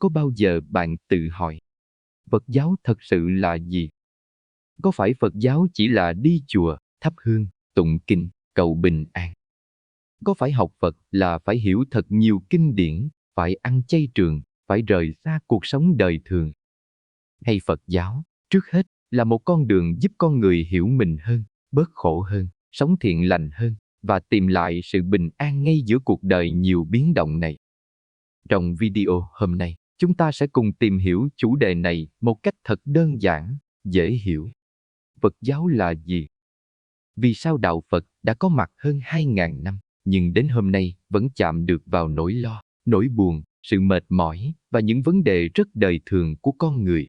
có bao giờ bạn tự hỏi, Phật giáo thật sự là gì? Có phải Phật giáo chỉ là đi chùa, thắp hương, tụng kinh, cầu bình an? Có phải học Phật là phải hiểu thật nhiều kinh điển, phải ăn chay trường, phải rời xa cuộc sống đời thường? Hay Phật giáo, trước hết, là một con đường giúp con người hiểu mình hơn, bớt khổ hơn, sống thiện lành hơn và tìm lại sự bình an ngay giữa cuộc đời nhiều biến động này? Trong video hôm nay, chúng ta sẽ cùng tìm hiểu chủ đề này một cách thật đơn giản, dễ hiểu. Phật giáo là gì? Vì sao đạo Phật đã có mặt hơn 2.000 năm, nhưng đến hôm nay vẫn chạm được vào nỗi lo, nỗi buồn, sự mệt mỏi và những vấn đề rất đời thường của con người?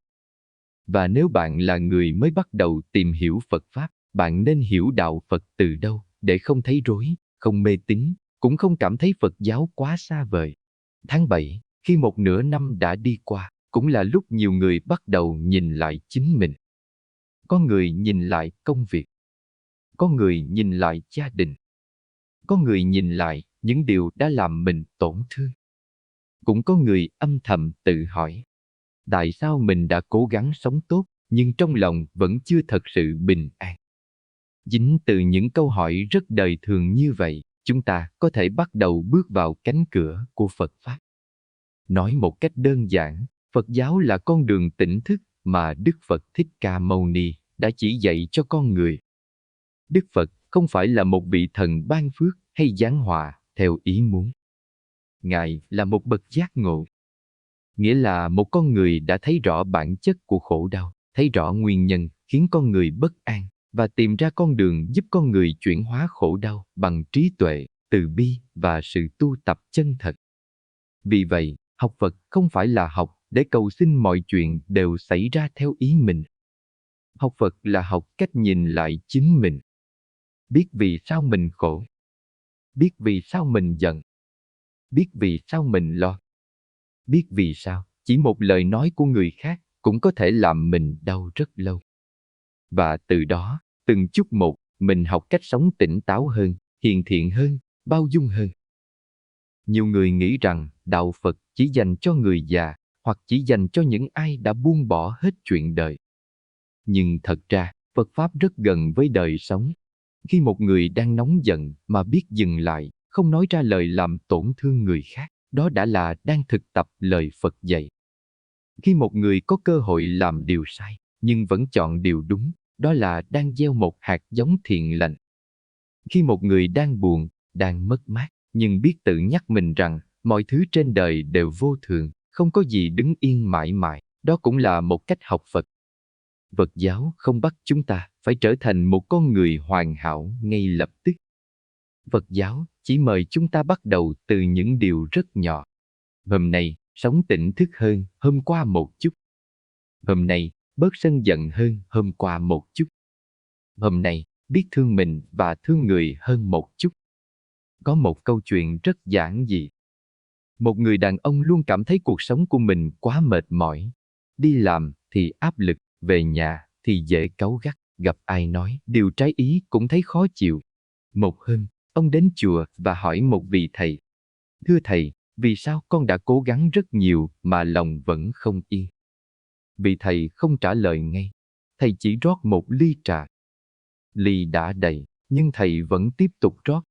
Và nếu bạn là người mới bắt đầu tìm hiểu Phật Pháp, bạn nên hiểu đạo Phật từ đâu để không thấy rối, không mê tín, cũng không cảm thấy Phật giáo quá xa vời. Tháng 7, khi một nửa năm đã đi qua, cũng là lúc nhiều người bắt đầu nhìn lại chính mình. Có người nhìn lại công việc, có người nhìn lại gia đình, có người nhìn lại những điều đã làm mình tổn thương. Cũng có người âm thầm tự hỏi, tại sao mình đã cố gắng sống tốt, nhưng trong lòng vẫn chưa thật sự bình an? Chính từ những câu hỏi rất đời thường như vậy, chúng ta có thể bắt đầu bước vào cánh cửa của Phật Pháp. Nói một cách đơn giản, Phật giáo là con đường tỉnh thức mà Đức Phật Thích Ca Mâu Ni đã chỉ dạy cho con người. Đức Phật không phải là một vị thần ban phước hay giáng họa theo ý muốn. Ngài là một bậc giác ngộ. Nghĩa là một con người đã thấy rõ bản chất của khổ đau, thấy rõ nguyên nhân khiến con người bất an và tìm ra con đường giúp con người chuyển hóa khổ đau bằng trí tuệ, từ bi và sự tu tập chân thật. Vì vậy, học Phật không phải là học để cầu xin mọi chuyện đều xảy ra theo ý mình. Học Phật là học cách nhìn lại chính mình. Biết vì sao mình khổ. Biết vì sao mình giận. Biết vì sao mình lo. Biết vì sao chỉ một lời nói của người khác cũng có thể làm mình đau rất lâu. Và từ đó, từng chút một, mình học cách sống tỉnh táo hơn, hiền thiện hơn, bao dung hơn. Nhiều người nghĩ rằng đạo Phật chỉ dành cho người già hoặc chỉ dành cho những ai đã buông bỏ hết chuyện đời. Nhưng thật ra, Phật Pháp rất gần với đời sống. Khi một người đang nóng giận mà biết dừng lại, không nói ra lời làm tổn thương người khác, đó đã là đang thực tập lời Phật dạy. Khi một người có cơ hội làm điều sai, nhưng vẫn chọn điều đúng, đó là đang gieo một hạt giống thiện lành. Khi một người đang buồn, đang mất mát, nhưng biết tự nhắc mình rằng mọi thứ trên đời đều vô thường, không có gì đứng yên mãi mãi, đó cũng là một cách học Phật. Phật giáo không bắt chúng ta phải trở thành một con người hoàn hảo ngay lập tức. Phật giáo chỉ mời chúng ta bắt đầu từ những điều rất nhỏ. Hôm nay, sống tỉnh thức hơn hôm qua một chút. Hôm nay, bớt sân giận hơn hôm qua một chút. Hôm nay, biết thương mình và thương người hơn một chút. Có một câu chuyện rất giản dị. Một người đàn ông luôn cảm thấy cuộc sống của mình quá mệt mỏi. Đi làm thì áp lực, về nhà thì dễ cáu gắt, gặp ai nói điều trái ý cũng thấy khó chịu. Một hôm, ông đến chùa và hỏi một vị thầy. Thưa thầy, vì sao con đã cố gắng rất nhiều mà lòng vẫn không yên? Vị thầy không trả lời ngay. Thầy chỉ rót một ly trà. Ly đã đầy, nhưng thầy vẫn tiếp tục rót.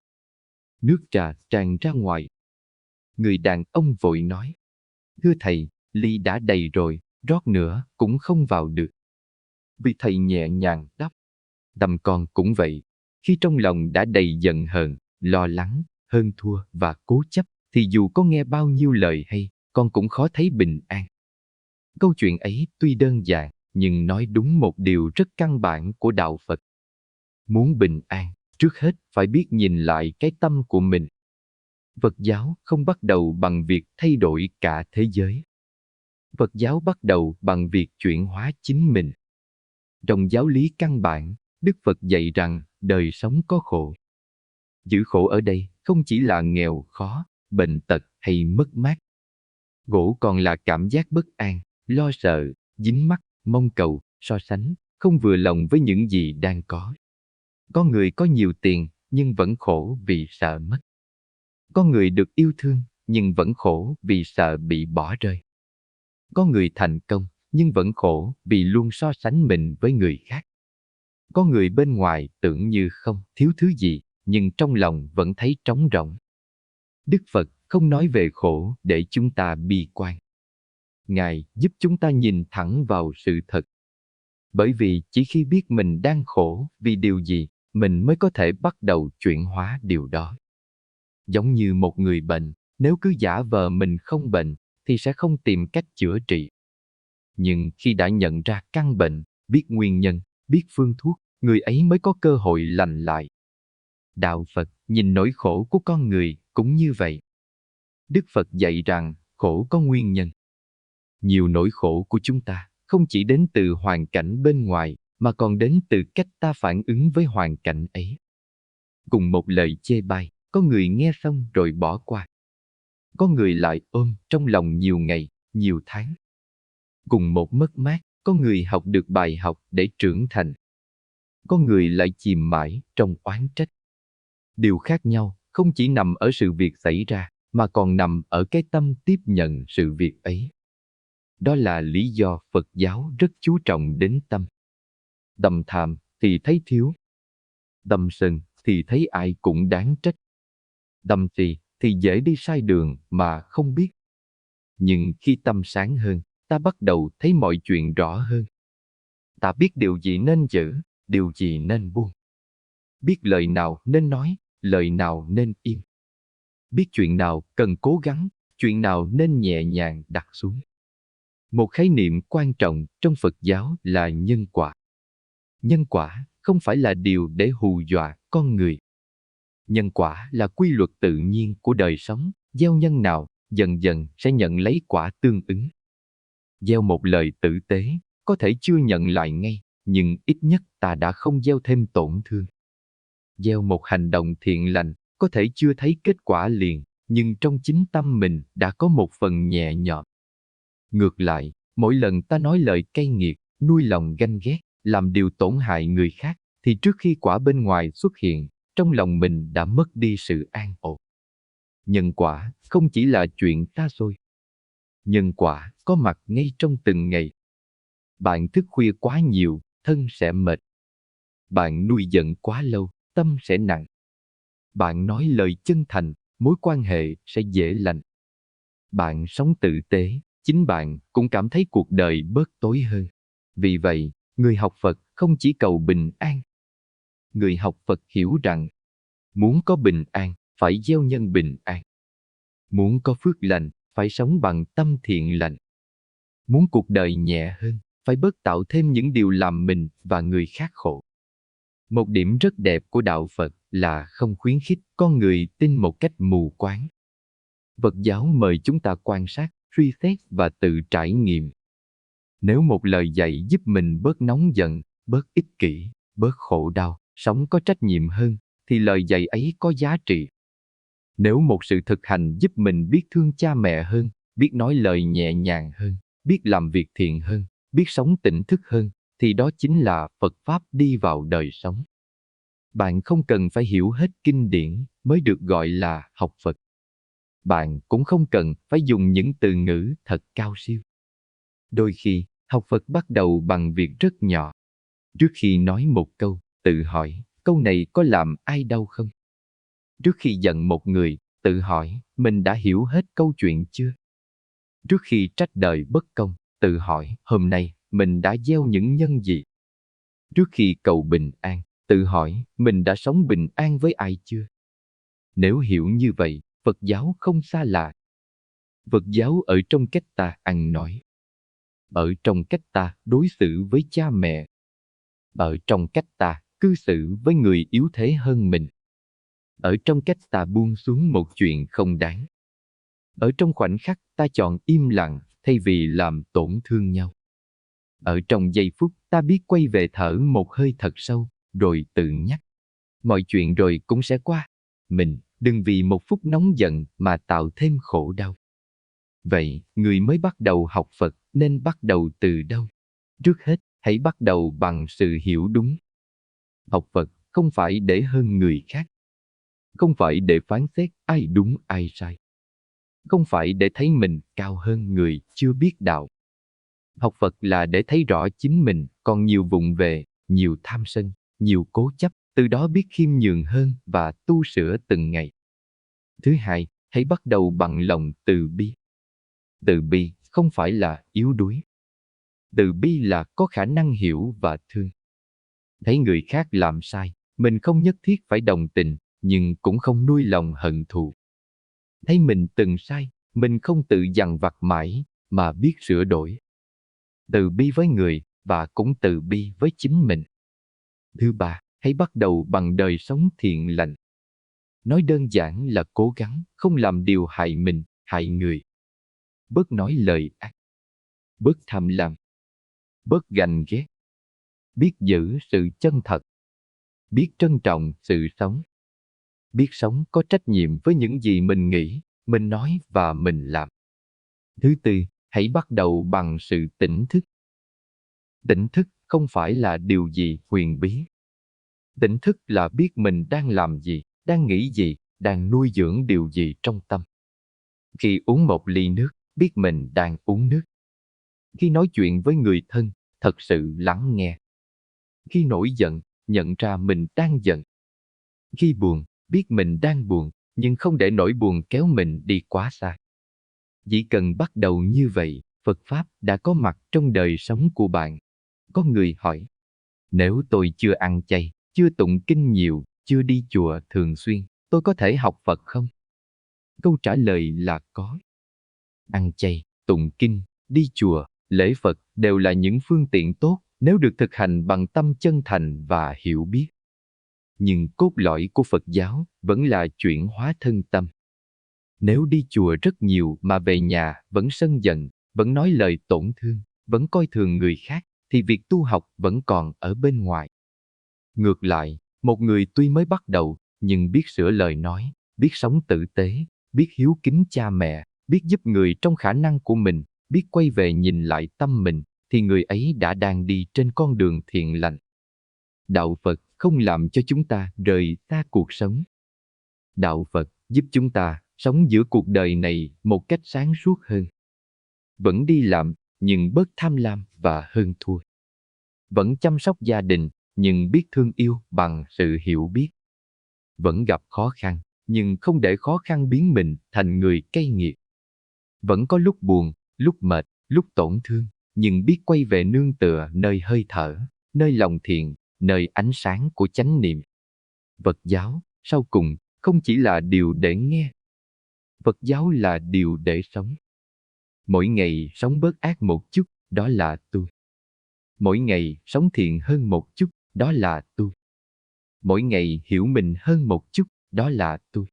Nước trà tràn ra ngoài. Người đàn ông vội nói. Thưa thầy, ly đã đầy rồi, rót nữa cũng không vào được. Vị thầy nhẹ nhàng đáp. Tâm con cũng vậy. Khi trong lòng đã đầy giận hờn, lo lắng, hơn thua và cố chấp, thì dù có nghe bao nhiêu lời hay, con cũng khó thấy bình an. Câu chuyện ấy tuy đơn giản, nhưng nói đúng một điều rất căn bản của đạo Phật. Muốn bình an, trước hết phải biết nhìn lại cái tâm của mình. Phật giáo không bắt đầu bằng việc thay đổi cả thế giới. Phật giáo bắt đầu bằng việc chuyển hóa chính mình. Trong giáo lý căn bản, Đức Phật dạy rằng đời sống có khổ. Chữ khổ ở đây không chỉ là nghèo khó, bệnh tật hay mất mát. Khổ còn là cảm giác bất an, lo sợ, dính mắc, mong cầu, so sánh, không vừa lòng với những gì đang có. Có người có nhiều tiền nhưng vẫn khổ vì sợ mất. Có người được yêu thương nhưng vẫn khổ vì sợ bị bỏ rơi. Có người thành công, nhưng vẫn khổ vì luôn so sánh mình với người khác. Có người bên ngoài tưởng như không thiếu thứ gì, nhưng trong lòng vẫn thấy trống rỗng. Đức Phật không nói về khổ để chúng ta bi quan. Ngài giúp chúng ta nhìn thẳng vào sự thật. Bởi vì chỉ khi biết mình đang khổ vì điều gì, mình mới có thể bắt đầu chuyển hóa điều đó. Giống như một người bệnh, nếu cứ giả vờ mình không bệnh, thì sẽ không tìm cách chữa trị. Nhưng khi đã nhận ra căn bệnh, biết nguyên nhân, biết phương thuốc, người ấy mới có cơ hội lành lại. Đạo Phật nhìn nỗi khổ của con người cũng như vậy. Đức Phật dạy rằng khổ có nguyên nhân. Nhiều nỗi khổ của chúng ta không chỉ đến từ hoàn cảnh bên ngoài, mà còn đến từ cách ta phản ứng với hoàn cảnh ấy. Cùng một lời chê bai, có người nghe xong rồi bỏ qua. Có người lại ôm trong lòng nhiều ngày, nhiều tháng. Cùng một mất mát, có người học được bài học để trưởng thành. Có người lại chìm mãi trong oán trách. Điều khác nhau không chỉ nằm ở sự việc xảy ra, mà còn nằm ở cái tâm tiếp nhận sự việc ấy. Đó là lý do Phật giáo rất chú trọng đến tâm. Tâm tham thì thấy thiếu. Tâm sân thì thấy ai cũng đáng trách. Tâm si thì dễ đi sai đường mà không biết. Nhưng khi tâm sáng hơn, ta bắt đầu thấy mọi chuyện rõ hơn. Ta biết điều gì nên giữ, điều gì nên buông. Biết lời nào nên nói, lời nào nên im. Biết chuyện nào cần cố gắng, chuyện nào nên nhẹ nhàng đặt xuống. Một khái niệm quan trọng trong Phật giáo là nhân quả. Nhân quả không phải là điều để hù dọa con người. Nhân quả là quy luật tự nhiên của đời sống, gieo nhân nào, dần dần sẽ nhận lấy quả tương ứng. Gieo một lời tử tế, có thể chưa nhận lại ngay, nhưng ít nhất ta đã không gieo thêm tổn thương. Gieo một hành động thiện lành, có thể chưa thấy kết quả liền, nhưng trong chính tâm mình đã có một phần nhẹ nhõm. Ngược lại, mỗi lần ta nói lời cay nghiệt, nuôi lòng ganh ghét, làm điều tổn hại người khác, thì trước khi quả bên ngoài xuất hiện, trong lòng mình đã mất đi sự an ổn. Nhân quả không chỉ là chuyện xa xôi. Nhân quả có mặt ngay trong từng ngày. Bạn thức khuya quá nhiều, thân sẽ mệt. Bạn nuôi giận quá lâu, tâm sẽ nặng. Bạn nói lời chân thành, mối quan hệ sẽ dễ lành. Bạn sống tử tế, chính bạn cũng cảm thấy cuộc đời bớt tối hơn. Vì vậy, người học Phật không chỉ cầu bình an. Người học Phật hiểu rằng, muốn có bình an, phải gieo nhân bình an. Muốn có phước lành, phải sống bằng tâm thiện lành. Muốn cuộc đời nhẹ hơn, phải bớt tạo thêm những điều làm mình và người khác khổ. Một điểm rất đẹp của đạo Phật là không khuyến khích con người tin một cách mù quáng. Phật giáo mời chúng ta quan sát, suy xét và tự trải nghiệm. Nếu một lời dạy giúp mình bớt nóng giận, bớt ích kỷ, bớt khổ đau, sống có trách nhiệm hơn, thì lời dạy ấy có giá trị. Nếu một sự thực hành giúp mình biết thương cha mẹ hơn, biết nói lời nhẹ nhàng hơn, biết làm việc thiện hơn, biết sống tỉnh thức hơn, thì đó chính là Phật Pháp đi vào đời sống. Bạn không cần phải hiểu hết kinh điển mới được gọi là học Phật. Bạn cũng không cần phải dùng những từ ngữ thật cao siêu. Đôi khi, học Phật bắt đầu bằng việc rất nhỏ. Trước khi nói một câu, tự hỏi, câu này có làm ai đau không? Trước khi giận một người, tự hỏi, mình đã hiểu hết câu chuyện chưa? Trước khi trách đời bất công, tự hỏi, hôm nay, mình đã gieo những nhân gì? Trước khi cầu bình an, tự hỏi, mình đã sống bình an với ai chưa? Nếu hiểu như vậy, Phật giáo không xa lạ. Phật giáo ở trong cách ta ăn nói. Ở trong cách ta đối xử với cha mẹ. Ở trong cách ta cư xử với người yếu thế hơn mình. Ở trong cách ta buông xuống một chuyện không đáng. Ở trong khoảnh khắc ta chọn im lặng thay vì làm tổn thương nhau. Ở trong giây phút ta biết quay về thở một hơi thật sâu, rồi tự nhắc. Mọi chuyện rồi cũng sẽ qua. Mình đừng vì một phút nóng giận mà tạo thêm khổ đau. Vậy, người mới bắt đầu học Phật nên bắt đầu từ đâu? Trước hết, hãy bắt đầu bằng sự hiểu đúng. Học Phật không phải để hơn người khác. Không phải để phán xét ai đúng ai sai. Không phải để thấy mình cao hơn người chưa biết đạo. Học Phật là để thấy rõ chính mình còn nhiều vụng về, nhiều tham sân, nhiều cố chấp, từ đó biết khiêm nhường hơn và tu sửa từng ngày. Thứ hai, hãy bắt đầu bằng lòng từ bi. Từ bi không phải là yếu đuối. Từ bi là có khả năng hiểu và thương. Thấy người khác làm sai, mình không nhất thiết phải đồng tình, nhưng cũng không nuôi lòng hận thù. Thấy mình từng sai, mình không tự dằn vặt mãi, mà biết sửa đổi. Từ bi với người và cũng từ bi với chính mình. Thứ ba, hãy bắt đầu bằng đời sống thiện lành. Nói đơn giản là cố gắng không làm điều hại mình, hại người. Bớt nói lời ác, bớt tham lam, bớt ganh ghét, biết giữ sự chân thật, biết trân trọng sự sống, biết sống có trách nhiệm với những gì mình nghĩ, mình nói và mình làm. Thứ tư, hãy bắt đầu bằng sự tỉnh thức. Tỉnh thức không phải là điều gì huyền bí. Tỉnh thức là biết mình đang làm gì, đang nghĩ gì, đang nuôi dưỡng điều gì trong tâm. Khi uống một ly nước, biết mình đang uống nước. Khi nói chuyện với người thân, thật sự lắng nghe. Khi nổi giận, nhận ra mình đang giận. Khi buồn, biết mình đang buồn, nhưng không để nỗi buồn kéo mình đi quá xa. Chỉ cần bắt đầu như vậy, Phật Pháp đã có mặt trong đời sống của bạn. Có người hỏi, nếu tôi chưa ăn chay, chưa tụng kinh nhiều, chưa đi chùa thường xuyên, tôi có thể học Phật không? Câu trả lời là có. Ăn chay, tụng kinh, đi chùa, lễ Phật đều là những phương tiện tốt nếu được thực hành bằng tâm chân thành và hiểu biết. Nhưng cốt lõi của Phật giáo vẫn là chuyển hóa thân tâm. Nếu đi chùa rất nhiều mà về nhà vẫn sân giận, vẫn nói lời tổn thương, vẫn coi thường người khác, thì việc tu học vẫn còn ở bên ngoài. Ngược lại, một người tuy mới bắt đầu, nhưng biết sửa lời nói, biết sống tử tế, biết hiếu kính cha mẹ, biết giúp người trong khả năng của mình, biết quay về nhìn lại tâm mình, thì người ấy đã đang đi trên con đường thiện lành. Đạo Phật không làm cho chúng ta rời xa cuộc sống. Đạo Phật giúp chúng ta sống giữa cuộc đời này một cách sáng suốt hơn. Vẫn đi làm, nhưng bớt tham lam và hơn thua. Vẫn chăm sóc gia đình, nhưng biết thương yêu bằng sự hiểu biết. Vẫn gặp khó khăn, nhưng không để khó khăn biến mình thành người cay nghiệt. Vẫn có lúc buồn, lúc mệt, lúc tổn thương, nhưng biết quay về nương tựa nơi hơi thở, nơi lòng thiện, nơi ánh sáng của chánh niệm. Phật giáo, sau cùng, không chỉ là điều để nghe. Phật giáo là điều để sống. Mỗi ngày sống bớt ác một chút, đó là tu. Mỗi ngày sống thiện hơn một chút, đó là tu. Mỗi ngày hiểu mình hơn một chút, đó là tu.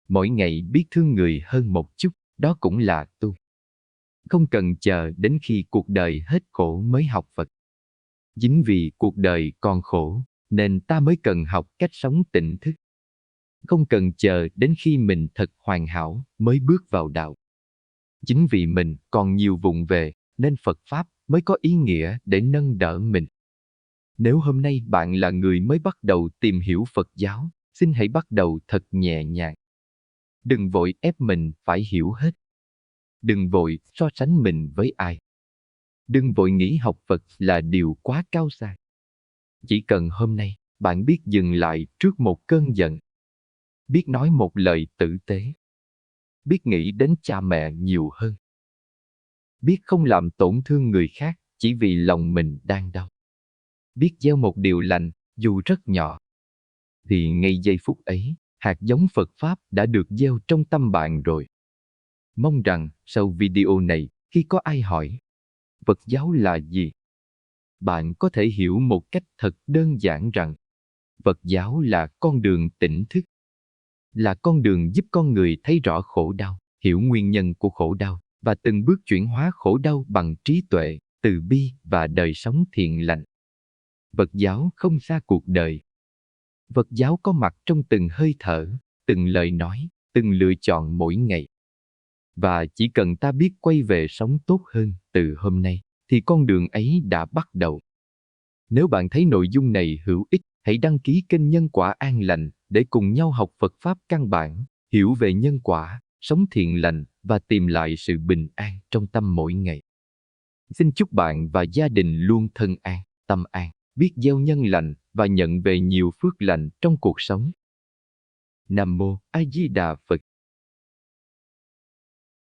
Mỗi ngày biết thương người hơn một chút, đó cũng là tu. Không cần chờ đến khi cuộc đời hết khổ mới học Phật. Chính vì cuộc đời còn khổ, nên ta mới cần học cách sống tỉnh thức. Không cần chờ đến khi mình thật hoàn hảo mới bước vào đạo. Chính vì mình còn nhiều vụng về, nên Phật Pháp mới có ý nghĩa để nâng đỡ mình. Nếu hôm nay bạn là người mới bắt đầu tìm hiểu Phật giáo, xin hãy bắt đầu thật nhẹ nhàng. Đừng vội ép mình phải hiểu hết. Đừng vội so sánh mình với ai. Đừng vội nghĩ học Phật là điều quá cao xa. Chỉ cần hôm nay bạn biết dừng lại trước một cơn giận, biết nói một lời tử tế, biết nghĩ đến cha mẹ nhiều hơn, biết không làm tổn thương người khác chỉ vì lòng mình đang đau, biết gieo một điều lành dù rất nhỏ, thì ngay giây phút ấy, hạt giống Phật Pháp đã được gieo trong tâm bạn rồi. Mong rằng sau video này, khi có ai hỏi Phật giáo là gì, bạn có thể hiểu một cách thật đơn giản rằng Phật giáo là con đường tỉnh thức, là con đường giúp con người thấy rõ khổ đau, hiểu nguyên nhân của khổ đau và từng bước chuyển hóa khổ đau bằng trí tuệ, từ bi và đời sống thiện lành. Phật giáo không xa cuộc đời. Phật giáo có mặt trong từng hơi thở, từng lời nói, từng lựa chọn mỗi ngày. Và chỉ cần ta biết quay về sống tốt hơn từ hôm nay, thì con đường ấy đã bắt đầu. Nếu bạn thấy nội dung này hữu ích, hãy đăng ký kênh Nhân Quả An Lành để cùng nhau học Phật Pháp căn bản, hiểu về nhân quả, sống thiện lành và tìm lại sự bình an trong tâm mỗi ngày. Xin chúc bạn và gia đình luôn thân an, tâm an, biết gieo nhân lành và nhận về nhiều phước lành trong cuộc sống. Nam Mô A Di Đà Phật.